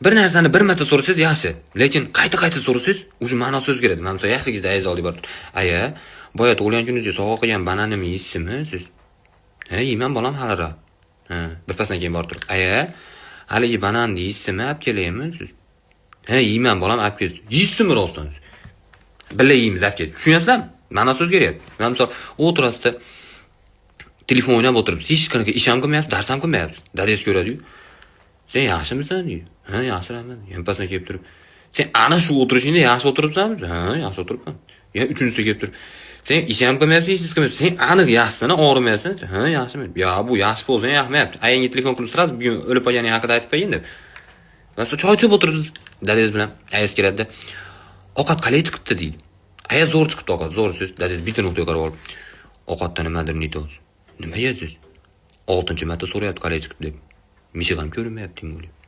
Bir narsani bir marta so'rasangiz yaxshi, lekin qayta so'rasangiz, o'sha ma'nosi o'zgaradi. Mana masalan, yaxshigizda ayz olib bor. Aya, boya tug'ilgan kuningizga sovg'a qilgan bananimni yeysizmi siz? Ha, yeyman bolam haliroq. Ha, birpasdan keyin borib turib. Aya, haligi bananni yeysizmi, olib kelaymi siz? Ha, yeyman bolam, olib kelsiz. Yeysizmi rostdan? Birga yeymiz, olib kelsiz. Tushunyapsizmi? Ma'nosi o'zgaryapti. Mana misol, o'tirasizda telefon o'ynab o'tiribsiz, hech qanaqa ish ham qilmayapsiz, dars ham qilmayapsiz. Dadangiz ko'radi-yu. Sen yaxshimisan deydi. Ha, yaxshiman. Yanpasdan kelib turib. Sen ana shu o'tirishingda yaxshi o'tiribsanmi? Ha, yaxshi o'tiribman. Ya, uchinchisi kelib turib. Sen ish ham qilmayapsan, hech narsa qilmayapsan. Sen aniq yaxshisan, og'rimayapsan. Ha, yaxshiman. Ya, bu yaxshi bo'lsa ham yoqmayapti. Ayangga telefon qilib so'rasiz, bugun o'lib qolganing haqida aytib qo'ying deb. Va siz choy ichib o'tiribsiz. Dadangiz bilan ayaz keladi. Ovqat qalay chiqibdi deydi. Ayaz zo'r chiqibdi ovqat, zo'r siz. Dadangiz bitta nuqtaga qarab olib. Ovqatda nimadir nitoz. Nima yeysiz? 6-marta so'rayapti qalay chiqibdi deb. Mishig ham ko'rinmayapti, deyman.